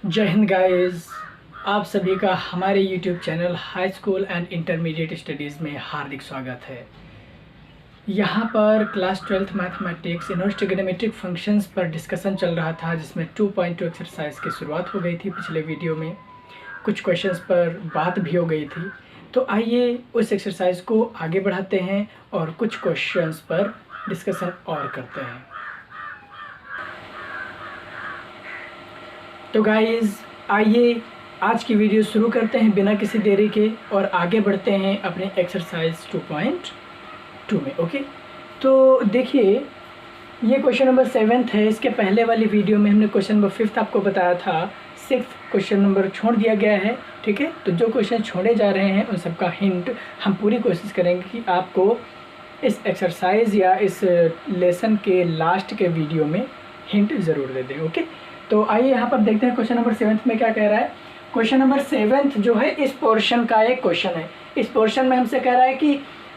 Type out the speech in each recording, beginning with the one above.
जय हिंद गाइस। आप सभी का हमारे YouTube channel high school and intermediate studies में हार्दिक स्वागत है। यहाँ पर class 12th mathematics inverse trigonometric functions पर डिस्कशन चल रहा था, जिसमें 2.2 एक्सरसाइज की शुरुआत हो गई थी। पिछले वीडियो में कुछ क्वेश्चंस पर बात भी हो गई थी, तो आइए उस एक्सरसाइज को आगे बढ़ाते हैं और कुछ क्वेश्चंस पर डिस्कशन और करते हैं। तो गाइज़ आइए आज की वीडियो शुरू करते हैं बिना किसी देरी के और आगे बढ़ते हैं अपने एक्सरसाइज 2.2 में। ओके, तो देखिए ये क्वेश्चन नंबर 7 है। इसके पहले वाली वीडियो में हमने क्वेश्चन नंबर 5 आपको बताया था। 6th क्वेश्चन नंबर छोड़ दिया गया है, ठीक है। तो जो क्वेश्चन छोड़े जा रहे हैं उन सबका हिंट हम पूरी कोशिश करेंगे कि आपको इस एक्सरसाइज या इस लेसन के लास्ट के वीडियो में हिंट ज़रूर दे दें। ओके, तो आइए यहाँ पर देखते हैं क्वेश्चन नंबर 7 में क्या कह रहा है। क्वेश्चन नंबर 7 जो है इस पोर्शन का एक क्वेश्चन है। इस पोर्शन में हमसे कह रहा है कि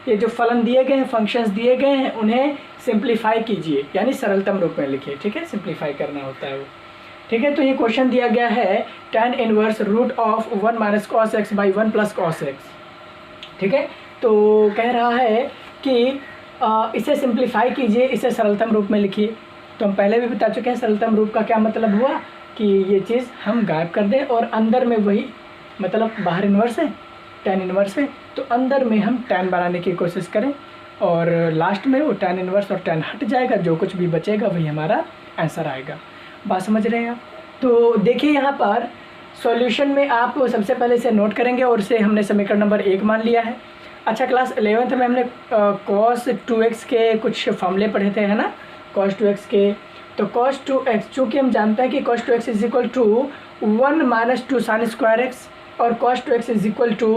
ये जो फलन दिए गए हैं, फंक्शंस दिए गए हैं, उन्हें सिंप्लीफाई कीजिए, यानी सरलतम रूप में लिखिए। ठीक है, सिंप्लीफाई करना होता है वो। ठीक है, तो ये क्वेश्चन दिया गया है tan inverse root of 1 minus cos x by 1 plus cos x. ठीक है, तो कह रहा है कि इसे सिंप्लीफाई कीजिए, इसे सरलतम रूप में लिखिए। तो हम पहले भी बता चुके हैं सरलतम रूप का क्या मतलब हुआ कि ये चीज़ हम गायब कर दें और अंदर में वही, मतलब बाहर इन्वर्स है, tan इन्वर्स है, तो अंदर में हम tan बनाने की कोशिश करें और लास्ट में वो tan इन्वर्स और tan हट जाएगा, जो कुछ भी बचेगा वही हमारा आंसर आएगा। बात समझ रहे हैं आप? तो देखिए यहाँ पर सॉल्यूशन में आप सबसे पहले इसे नोट करेंगे और इसे हमने समीकरण नंबर 1 मान लिया है। अच्छा, क्लास 11th में हमने cos 2x के कुछ फॉर्मूले पढ़े थे, है ना, cos 2x के। तो cos 2x, चूँकि हम जानते हैं कि cos 2x is equal to 1 minus 2 sine square x और cos 2x is equal to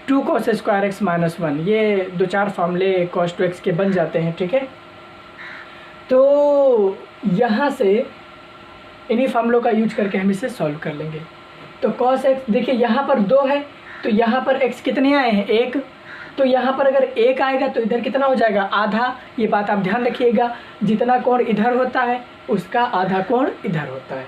2 cos square x minus 1। ये 2-4 फॉर्मूले cos 2x के बन जाते हैं। ठीक है, तो यहाँ से इन्हीं फॉर्मूलों का यूज करके हम इसे सॉल्व कर लेंगे। तो cos x, देखिए यहाँ पर 2 है, तो यहाँ पर x कितने आए हैं, 1। तो यहाँ पर अगर 1 आएगा तो इधर कितना हो जाएगा, आधा। ये बात आप ध्यान रखिएगा, जितना कोण इधर होता है उसका आधा कोण इधर होता है।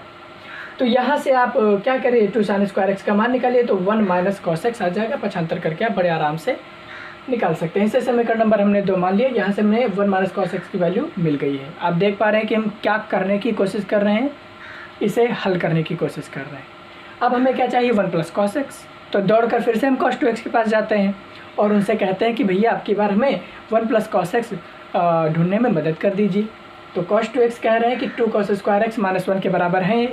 तो यहाँ से आप क्या करिए, 2 साइन स्क्वायर एक्स का मान निकालिए, तो 1 माइनस कॉस एक्स आ जाएगा। पक्षांतर करके आप बड़े आराम से निकाल सकते हैं। इसे समीकरण नंबर हमने 2 मान लिया। यहाँ से हमने 1 माइनस कॉस एक्स की वैल्यू मिल गई है। आप देख पा रहे हैं कि हम क्या करने की कोशिश कर रहे हैं, इसे हल करने की कोशिश कर रहे हैं। अब हमें क्या चाहिए, 1 प्लस कॉस एक्स। तो दौड़कर फिर से हम cos 2x के पास जाते हैं और उनसे कहते हैं कि भैया आपकी बार हमें 1 प्लस कॉस एक्स ढूंढने में मदद कर दीजिए। तो cos 2x कह रहे हैं कि 2 cos स्क्वायर एक्स माइनस 1 के बराबर है।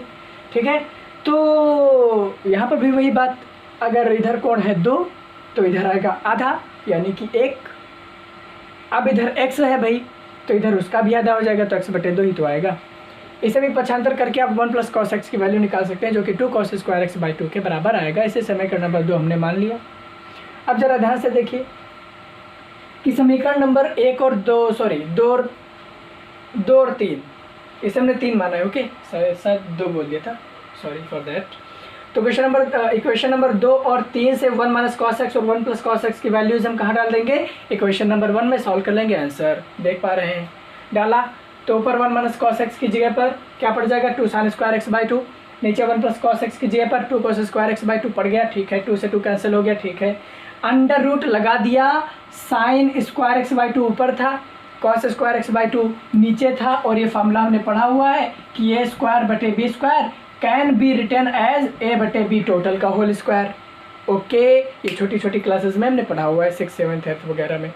ठीक है, तो यहाँ पर भी वही बात, अगर इधर कोण है 2 तो इधर आएगा आधा, यानी कि 1। अब इधर x है भाई, तो इधर उसका भी आधा हो जाएगा, तो x/2 ही तो आएगा। इसे भी पक्षांतर करके आप 1 प्लस कॉस एक्स की वैल्यू निकाल सकते हैं, जो कि 2 cos स्क्वायर एक्स बाई 2 के बराबर आएगा। इसे समीकरण नंबर 2 हमने मान लिया। अब जरा ध्यान से देखिए कि समीकरण नंबर 1 और 2, सॉरी 2 और 3, इसे हमने 3 माना है। ओके, शायद 2 बोल दिया था, सॉरी फॉर दैट। तो इक्वेशन नंबर 2 और 3 से 1 माइनस कॉस एक्स और 1 प्लस कॉस एक्स की वैल्यूज हम कहाँ डाल देंगे, इक्वेशन नंबर 1 में सॉल्व कर लेंगे। आंसर देख पा रहे हैं, डाला तो ऊपर 1 माइनस कॉस एक्स की जगह पर क्या पड़ जाएगा, 2 साइन स्क्वायर एक्स बाई 2। नीचे 1 प्लस कॉस एक्स की जगह पर 2 cos स्क्वायर एक्स बाई 2 पड़ गया। ठीक है, 2 से 2 कैंसिल हो गया। ठीक है, अंडर रूट लगा दिया, साइन स्क्वायर एक्स बाई 2 ऊपर था, cos स्क्वायर एक्स बाई 2 नीचे था। और ये फॉर्मूला हमने पढ़ा हुआ है कि a स्क्वायर बटे b square can be return as a बटे b टोटल का होल स्क्वायर। ओके, ये छोटी छोटी क्लासेस में हमने पढ़ा हुआ है, 6th 7th 8th वगैरह में।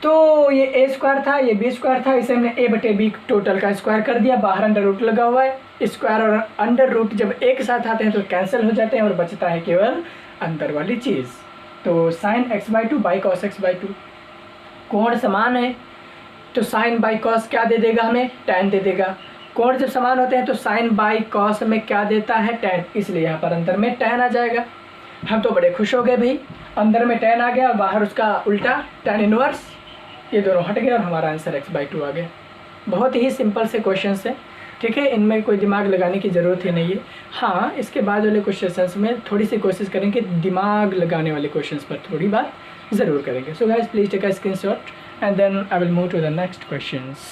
तो ये a स्क्वायर था, ये b स्क्वायर था, इसे हमने a बटे b टोटल का स्क्वायर कर दिया। बाहर अंडर रूट लगा हुआ है, स्क्वायर और अंडर रूट जब एक साथ आते हैं तो कैंसिल हो जाते हैं और बचता है केवल अंदर वाली चीज़। तो sine x by 2 by cos x by 2, कोण समान है तो साइन बाई कॉस क्या दे देगा, हमें tan दे देगा। कोण जब समान होते हैं तो साइन बाई कॉस में क्या देता है, tan, इसलिए यहाँ पर अंदर में tan आ जाएगा। हम तो बड़े खुश हो गए भाई, अंदर में tan आ गया और बाहर उसका उल्टा tan इनवर्स, ये दोनों हट गए और हमारा आंसर x/2 आ गया। बहुत ही सिंपल से क्वेश्चन है। ठीक है, इनमें कोई दिमाग लगाने की ज़रूरत ही नहीं है। हाँ, इसके बाद वाले क्वेश्चंस में थोड़ी सी कोशिश करेंगे, दिमाग लगाने वाले क्वेश्चंस पर थोड़ी बात ज़रूर करेंगे। So guys please take a screenshot and then I will move to the next questions.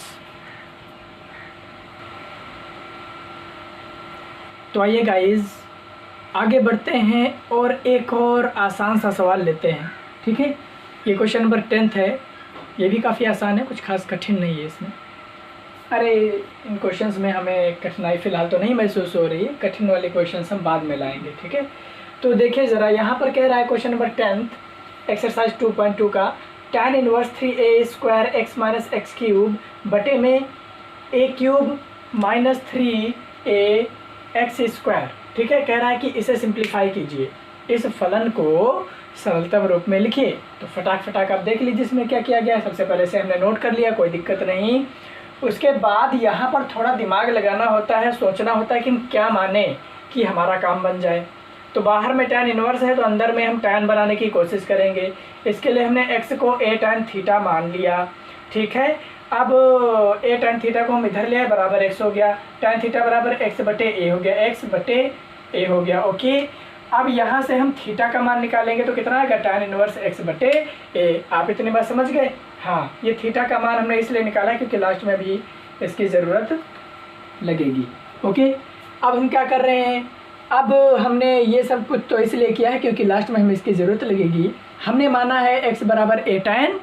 तो आइए गाइस आगे बढ़ते हैं और एक और आसान सा सवाल लेते हैं। ठीक है, ये क्वेश्चन नंबर 10 है। ये भी काफ़ी आसान है, कुछ खास कठिन नहीं है इसमें। अरे इन क्वेश्चंस में हमें कठिनाई फ़िलहाल तो नहीं महसूस हो रही है, कठिन वाले क्वेश्चंस हम बाद में लाएंगे। ठीक है, तो देखिए ज़रा, यहाँ पर कह रहा है क्वेश्चन नंबर 10 एक्सरसाइज 2.2 का tan inverse 3a square x minus x cube बटे में a cube minus 3a x square. ठीक है, कह रहा है कि इसे सिंप्लीफाई कीजिए, इस फलन को सरलतम रूप में लिखिए। तो फटाक आप देख लीजिए इसमें क्या किया गया है। सबसे पहले से हमने नोट कर लिया, कोई दिक्कत नहीं। उसके बाद यहाँ पर थोड़ा दिमाग लगाना होता है, सोचना होता है कि हम क्या माने कि हमारा काम बन जाए। तो बाहर में tan इनवर्स है तो अंदर में हम tan बनाने की कोशिश करेंगे। इसके लिए हमने x को a tan थीटा मान लिया। ठीक है, अब a tan थीटा को हम इधर ले आए, बराबर x हो गया। tan थीटा बराबर x बटे a हो गया, x बटे a हो गया। ओके, अब यहाँ से हम थीटा का मान निकालेंगे तो कितना आएगा, tan इनवर्स x बटे a। आप इतनी बात समझ गए? हाँ, ये थीटा का मान हमने इसलिए निकाला है क्योंकि लास्ट में भी इसकी ज़रूरत लगेगी। ओके, अब हम क्या कर रहे हैं, अब हमने ये सब कुछ तो इसलिए किया है क्योंकि लास्ट में हमें इसकी ज़रूरत लगेगी। हमने माना है x बराबर a tan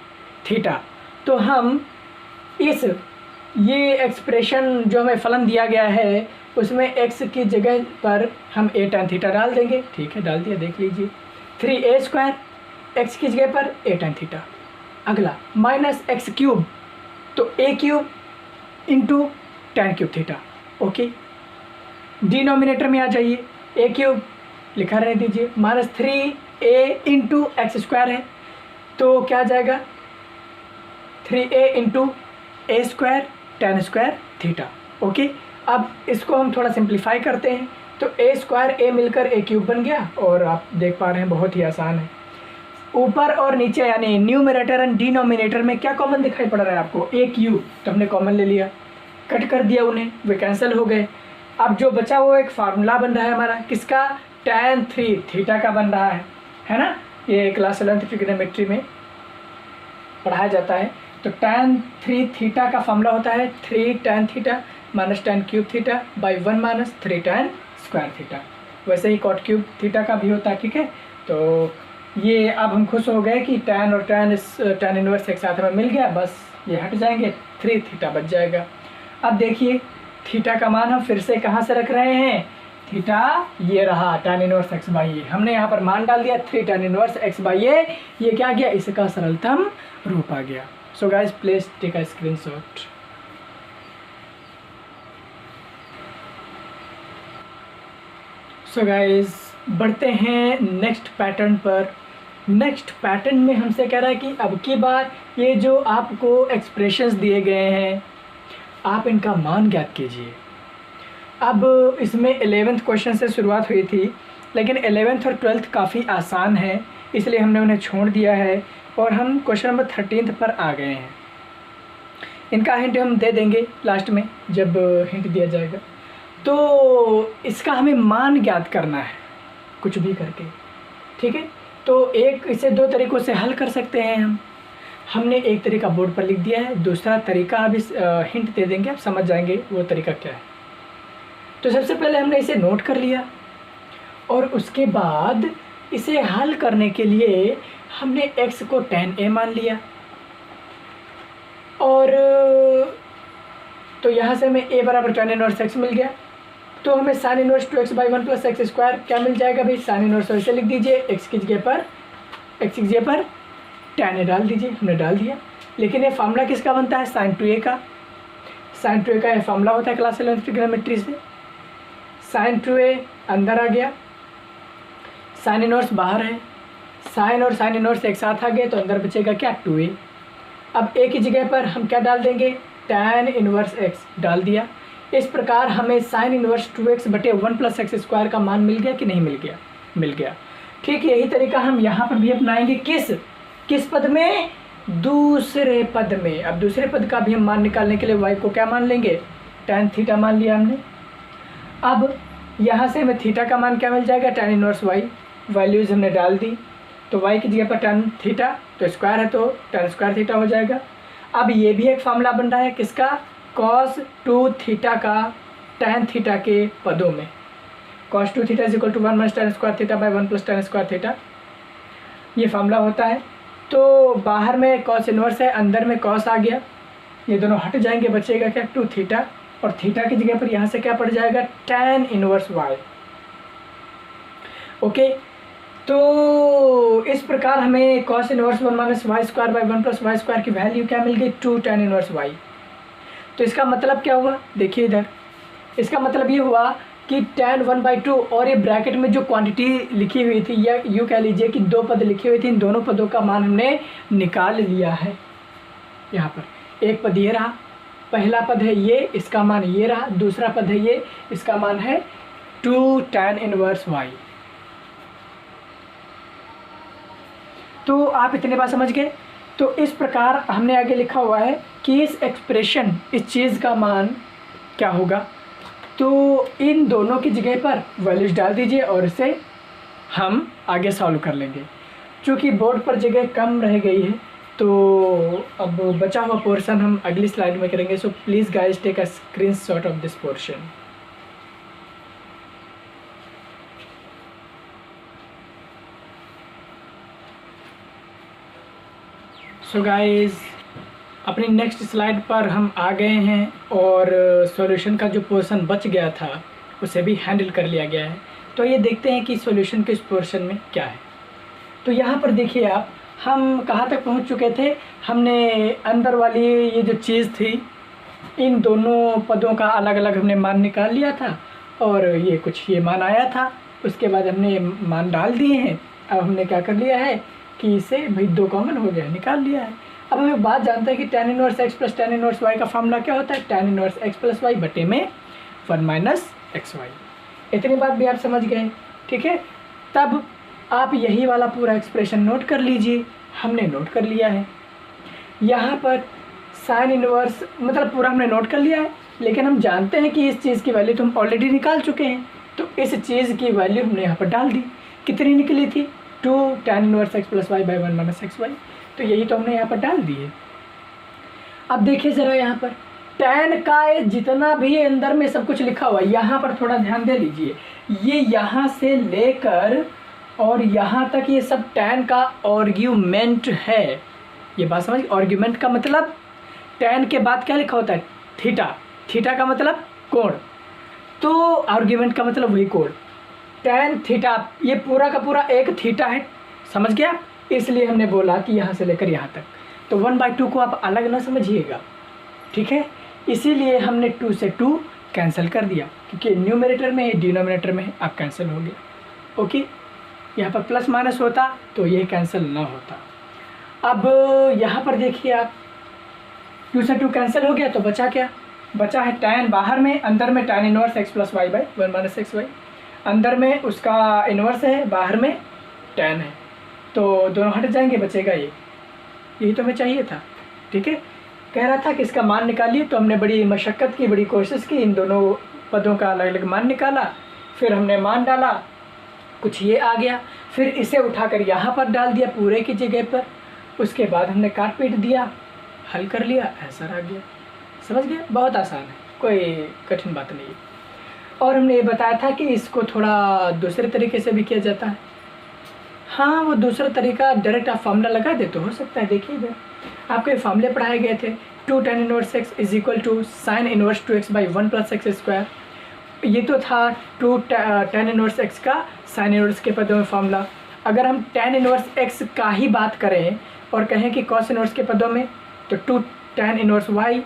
थीटा, तो हम ये एक्सप्रेशन जो हमें फलन दिया गया है उसमें x की जगह पर हम a tan थीटा डाल देंगे। ठीक है, डाल दिया, देख लीजिए। 3a स्क्वायर x की जगह पर a tan थीटा। अगला माइनस एक्स क्यूब, तो a cube into tan cube theta. Okay, denominator में आ जाइए, a क्यूब लिखा रहने दीजिए, minus 3a into x square है तो क्या आ जाएगा, 3a into A square tan square theta. Okay, अब इसको हम थोड़ा सिंप्लीफाई करते हैं तो a स्क्वायर a मिलकर a क्यूब बन गया। और आप देख पा रहे हैं बहुत ही आसान है। ऊपर और नीचे यानी न्यूमरेटर एंड डिनोमिनेटर में क्या कॉमन दिखाई पड़ रहा है आपको, a क्यूब, तो हमने कॉमन ले लिया, कट कर दिया उन्हें, वे कैंसिल हो गए। अब जो बचा वो एक फार्मूला बन रहा है हमारा, किसका, tan 3 थीटा का बन रहा है ना। ये क्लास 11th ट्रिग्नोमेट्री में पढ़ाया जाता है। तो tan 3 थीटा का फार्मूला होता है 3 tan theta minus tan cube theta by 1 minus 3 tan square theta. वैसे ही cot क्यूब थीटा का भी होता है। ठीक है, तो ये अब हम खुश हो गए कि tan और tan इनवर्स एक साथ में मिल गया, बस ये हट जाएंगे, 3 थीटा बच जाएगा। अब देखिए थीटा का मान हम फिर से कहाँ से रख रहे हैं, थीटा ये रहा tan inverse x by a. हमने यहाँ पर मान डाल दिया 3 tan inverse x by a. ये क्या गया, इसका सरलतम रूप आ गया। So guys please take a screenshot. So guys बढ़ते हैं नेक्स्ट पैटर्न पर। नेक्स्ट पैटर्न में हमसे कह रहा है कि अब की बार ये जो आपको एक्सप्रेशंस दिए गए हैं आप इनका मान ज्ञात कीजिए। अब इसमें 11th क्वेश्चन से शुरुआत हुई थी, लेकिन 11th और 12th काफ़ी आसान है इसलिए हमने उन्हें छोड़ दिया है और हम क्वेश्चन नंबर 13 पर आ गए हैं। इनका हिंट हम दे देंगे लास्ट में जब हिंट दिया जाएगा। तो इसका हमें मान ज्ञात करना है कुछ भी करके। ठीक है, तो इसे दो तरीक़ों से हल कर सकते हैं हमने एक तरीका बोर्ड पर लिख दिया है, दूसरा तरीका अभी हिंट दे देंगे, आप समझ जाएंगे वो तरीका क्या है। तो सबसे पहले हमने इसे नोट कर लिया और उसके बाद इसे हल करने के लिए हमने x को tan a मान लिया और तो यहाँ से हमें a बराबर tan इनवर्स x मिल गया। तो हमें sin inverse 2x by 1 plus x square क्या मिल जाएगा भाई, sin इनवर्स ऐसे लिख दीजिए, x की जगह पर tan a डाल दीजिए, हमने डाल दिया। लेकिन ये फार्मूला किसका बनता है, sin 2a का। sin 2a का ये फार्मूला होता है क्लास 11th ट्रिग्नोमेट्री से। sin 2a अंदर आ गया, sin इनवर्स बाहर है, sin और sin इनवर्स एक साथ आ गए तो अंदर बचेगा क्या, 2a। अब a की जगह पर हम क्या डाल देंगे, tan इनवर्स x डाल दिया। इस प्रकार हमें sin इनवर्स 2x बटे 1 प्लस एक्स स्क्वायर का मान मिल गया कि नहीं मिल गया, मिल गया। ठीक, यही तरीका हम यहाँ पर भी अपनाएंगे। किस पद में, दूसरे पद में। अब दूसरे पद का भी हम मान निकालने के लिए y को क्या मान लेंगे, tan थीटा मान लिया हमने। अब यहाँ से हमें थीटा का मान क्या मिल जाएगा, tan इनवर्स y, वैल्यूज़ हमने डाल दी। तो y की जगह पर tan थीटा, तो स्क्वायर है तो tan स्क्वायर थीटा हो जाएगा। अब ये भी एक फार्मूला बन रहा है किसका, cos 2 थीटा का tan थीटा के पदों में। cos 2 theta is equal to 1 minus tan square theta by 1 plus tan square theta, ये फार्मूला होता है। तो बाहर में cos इनवर्स है, अंदर में cos आ गया, ये दोनों हट जाएंगे, बचेगा क्या 2 थीटा, और थीटा की जगह पर यहाँ से क्या पड़ जाएगा tan इनवर्स y। ओके, तो इस प्रकार हमें cos inverse 1 minus y square by 1 plus y square की वैल्यू क्या मिल गई 2 tan इनवर्स y। तो इसका मतलब क्या हुआ, देखिए इधर, इसका मतलब ये हुआ कि tan 1/2 और ये ब्रैकेट में जो क्वांटिटी लिखी हुई थी, या यूँ कह लीजिए कि दो पद लिखी हुई थी, इन दोनों पदों का मान हमने निकाल लिया है। यहाँ पर एक पद ये रहा, पहला पद है ये, इसका मान ये रहा, दूसरा पद है ये, इसका मान है 2 tan इनवर्स y। तो आप इतने बात समझ गए। तो इस प्रकार हमने आगे लिखा हुआ है कि इस एक्सप्रेशन, इस चीज़ का मान क्या होगा, तो इन दोनों की जगह पर वैल्यूज डाल दीजिए और इसे हम आगे सॉल्व कर लेंगे। चूँकि बोर्ड पर जगह कम रह गई है, तो अब बचा हुआ पोर्शन हम अगली स्लाइड में करेंगे। So please guys take a screenshot of this portion. So guys, अपनी नेक्स्ट स्लाइड पर हम आ गए हैं और सॉल्यूशन का जो पोर्शन बच गया था उसे भी हैंडल कर लिया गया है। तो ये देखते हैं कि सॉल्यूशन के इस पोर्शन में क्या है। तो यहाँ पर देखिए आप, हम कहाँ तक पहुँच चुके थे, हमने अंदर वाली ये जो चीज़ थी, इन दोनों पदों का अलग अलग हमने मान निकाल लिया था, और ये कुछ ये मान आया था, उसके बाद हमने मान डाल दिए हैं। अब हमने क्या कर लिया है कि इसे भाई 2 कॉमन हो गया, निकाल लिया है। अब हमें बात जानते हैं कि tan inverse x plus tan inverse y का फार्मूला क्या होता है, tan inverse x plus y बटे में 1 माइनस एक्स वाई। इतनी बात भी आप समझ गए, ठीक है। तब आप यही वाला पूरा एक्सप्रेशन नोट कर लीजिए, हमने नोट कर लिया है। यहाँ पर साइन इनवर्स मतलब पूरा हमने नोट कर लिया है, लेकिन हम जानते हैं कि इस चीज़ की वैल्यू तो हम ऑलरेडी निकाल चुके हैं, तो इस चीज़ की वैल्यू हमने यहाँ पर डाल दी। कितनी निकली थी, 2 tan inverse x plus y by 1 minus x y. तो यही तो हमने यहाँ पर डाल दिए। अब देखिए ज़रा, यहाँ पर tan का जितना भी अंदर में सब कुछ लिखा हुआ है, यहाँ पर थोड़ा ध्यान दे लीजिए। ये यहाँ से लेकर और यहाँ तक ये सब tan का आर्ग्यूमेंट है। ये बात समझ, आर्ग्यूमेंट का मतलब tan के बाद क्या लिखा होता है, थीटा। थीटा का मतलब कोण, तो आर्ग्यूमेंट का मतलब वही कोण। tan थीटा, ये पूरा का पूरा एक थीटा है, समझ गया। इसलिए हमने बोला कि यहाँ से लेकर यहाँ तक, तो 1/2 को आप अलग ना समझिएगा, ठीक है। इसीलिए हमने 2 से 2 कैंसिल कर दिया, क्योंकि न्यूमरेटर में है, डिनोमिनेटर में है, आप कैंसिल हो गया। ओके, यहाँ पर प्लस माइनस होता तो ये कैंसिल ना होता। अब यहाँ पर देखिए आप, 2 से 2 कैंसिल हो गया, तो बचा क्या, बचा है tan बाहर में, अंदर में tan inverse x plus y by 1 minus x y. अंदर में उसका इन्वर्स है, बाहर में tan है, तो दोनों हट जाएंगे, बचेगा ये। यही तो हमें चाहिए था, ठीक है। कह रहा था कि इसका मान निकालिए, तो हमने बड़ी मशक्क़त की, बड़ी कोशिश की, इन दोनों पदों का अलग अलग मान निकाला, फिर हमने मान डाला, कुछ ये आ गया, फिर इसे उठाकर यहाँ पर डाल दिया पूरे की जगह पर, उसके बाद हमने काट पीट दिया, हल कर लिया, आंसर आ गया। समझ गए, बहुत आसान है, कोई कठिन बात नहीं है। और हमने ये बताया था कि इसको थोड़ा दूसरे तरीके से भी किया जाता है। हाँ, वो दूसरा तरीका डायरेक्ट आप फार्मूला लगा दे तो हो सकता है। देखिए इधर आपको ये फार्मूले पढ़ाए गए थे, 2 tan inverse x is equal to sine inverse 2x by 1 plus x square. ये तो था 2 tan इनवर्स x का साइन इनवर्स के पदों में फार्मूला। अगर हम tan इनवर्स x का ही बात करें और कहें कि cos इनवर्स के पदों में, तो 2 tan inverse y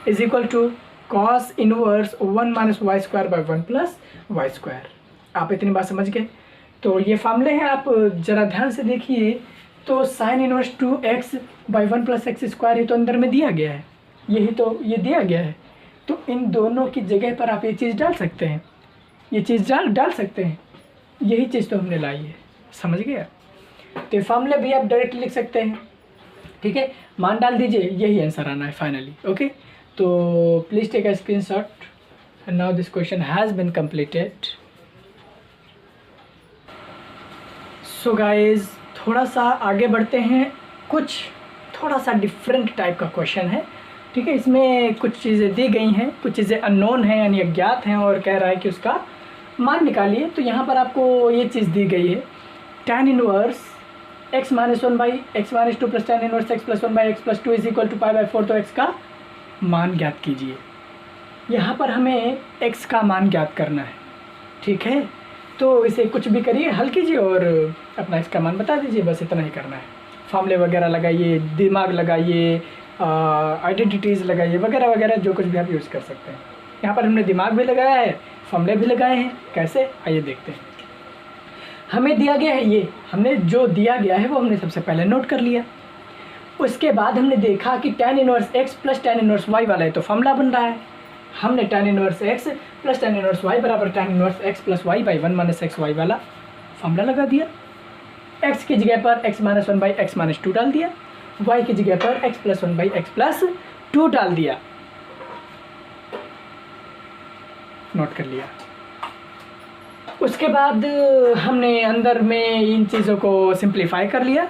is equal to cos inverse 1 minus y square by 1 plus y square. आप इतनी बात समझ गए। तो ये फार्मूले हैं, आप ज़रा ध्यान से देखिए। तो sine inverse 2x by 1 plus x square ही तो अंदर में दिया गया है, यही तो ये दिया गया है। तो इन दोनों की जगह पर आप ये चीज़ डाल सकते हैं, ये चीज़ डाल सकते हैं, यही चीज़ तो हमने लाई है, समझ गया। तो फार्मूले भी आप डायरेक्ट लिख सकते हैं, ठीक है। मान डाल दीजिए, यही आंसर आना है फाइनली। ओके, तो please take a screenshot. Now this question has been completed. So guys, थोड़ा सा आगे बढ़ते हैं। कुछ थोड़ा सा डिफरेंट टाइप का क्वेश्चन है, ठीक है। इसमें कुछ चीज़ें दी गई हैं, कुछ चीज़ें अननोन हैं यानी अज्ञात हैं, और कह रहा है कि उसका मान निकालिए। तो यहाँ पर आपको ये चीज़ दी गई है, tan inverse x minus 1/x-2 plus tan inverse x plus 1/x+2 is equal to π/4। तो x का मान ज्ञात कीजिए। यहाँ पर हमें x का मान ज्ञात करना है, ठीक है। तो इसे कुछ भी करिए, हल कीजिए और अपना x का मान बता दीजिए, बस इतना ही करना है। फार्मूले वगैरह लगाइए, दिमाग लगाइए, आइडेंटिटीज़ लगाइए, वगैरह वगैरह जो कुछ भी आप यूज़ कर सकते हैं। यहाँ पर हमने दिमाग भी लगाया है, फार्मूले भी लगाए हैं। कैसे, आइए देखते हैं। हमें दिया गया है ये, हमने जो दिया गया है वो हमने सबसे पहले नोट कर लिया। उसके बाद हमने देखा कि tan inverse x plus tan inverse y वाला है, तो फार्मूला बन रहा है। हमने tan inverse x plus tan inverse y बराबर tan inverse x plus y by 1 minus x y वाला फार्मूला लगा दिया। x की जगह पर x माइनस 1/x-2 डाल दिया, y की जगह पर x प्लस 1/x+2 डाल दिया, नोट कर लिया। उसके बाद हमने अंदर में इन चीज़ों को सिंप्लीफाई कर लिया।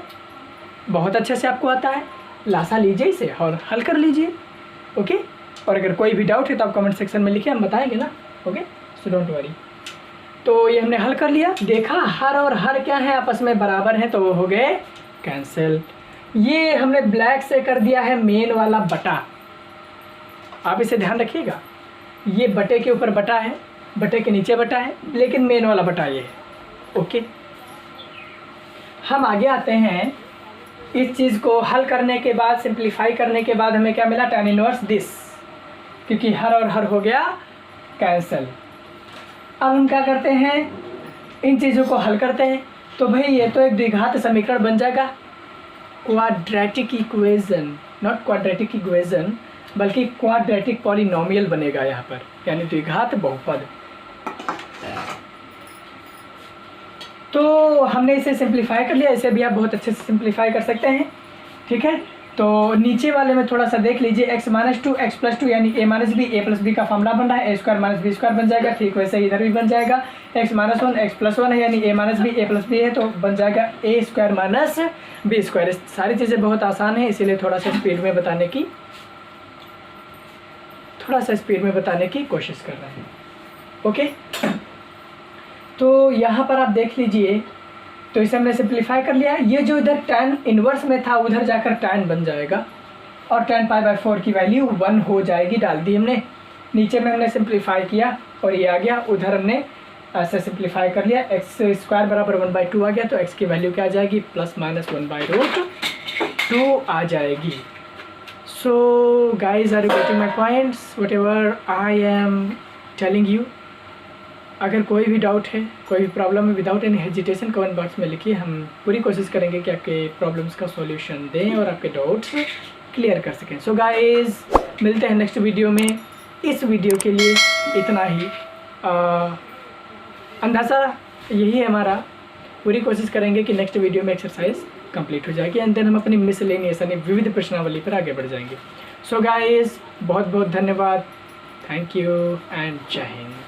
बहुत अच्छे से आपको आता है, लासा लीजिए इसे और हल कर लीजिए, ओके। और अगर कोई भी डाउट है तो आप कमेंट सेक्शन में लिखिए, हम बताएंगे ना, ओके, सो डोंट वरी। तो ये हमने हल कर लिया, देखा हर और हर क्या है, आपस में बराबर हैं, तो वो हो गए कैंसिल। ये हमने ब्लैक से कर दिया है मेन वाला बटा, आप इसे ध्यान रखिएगा। ये बटे के ऊपर बटा है, बटे के नीचे बटा है, लेकिन मेन वाला बटा ये है, ओके। हम आगे आते हैं। इस चीज़ को हल करने के बाद, सिंप्लीफाई करने के बाद हमें क्या मिला, tan इनवर्स दिस, क्योंकि हर और हर हो गया कैंसिल। अब हम क्या करते हैं, इन चीज़ों को हल करते हैं। तो भाई ये तो एक द्विघात समीकरण बन जाएगा, quadratic equation, not quadratic equation बल्कि क्वाड्रेटिक पॉलिनोमियल बनेगा यहाँ पर, यानी द्विघात बहुपद। तो हमने इसे सिंप्लीफाई कर लिया, इसे भी आप बहुत अच्छे से सिंप्लीफाई कर सकते हैं, ठीक है। तो नीचे वाले में थोड़ा सा देख लीजिए, x माइनस 2 x+2 यानी a minus b, a plus b का फॉर्मूला बन रहा है, a square minus b square बन जाएगा, ठीक वैसे इधर भी बन जाएगा। x माइनस 1 x+1 है यानी a minus b, a plus b है, तो बन जाएगा a square minus b square. सारी चीज़ें बहुत आसान है, इसीलिए थोड़ा सा स्पीड में बताने की कोशिश कर रहे हैं, ओके। तो यहाँ पर आप देख लीजिए, तो इसे हमने सिंप्लीफाई कर लिया। ये जो इधर tan इनवर्स में था उधर जाकर tan बन जाएगा और tan π/4 की वैल्यू 1 हो जाएगी, डाल दी हमने। नीचे में हमने सिंप्लीफाई किया और ये आ गया, उधर हमने ऐसे सिंप्लीफाई कर लिया, x स्क्वायर बराबर 1/2 आ गया, तो x की वैल्यू क्या आ जाएगी, प्लस माइनस 1/√2 आ जाएगी। So guys, are you getting my points, whatever I am telling you. अगर कोई भी डाउट है, कोई भी प्रॉब्लम है, without any hesitation comment box में लिखिए, हम पूरी कोशिश करेंगे कि आपके प्रॉब्लम्स का सॉल्यूशन दें और आपके डाउट्स क्लियर कर सकें। सो गाइस, मिलते हैं नेक्स्ट वीडियो में। इस वीडियो के लिए इतना ही, अंदाज़ा यही है हमारा। पूरी कोशिश करेंगे कि नेक्स्ट वीडियो में एक्सरसाइज कंप्लीट हो जाएगी एंड देन हम अपनी मिसलेनियस यानी विविध प्रश्नावली पर आगे बढ़ जाएंगे। सो गाइस, बहुत बहुत धन्यवाद, थैंक यू एंड जय हिंद।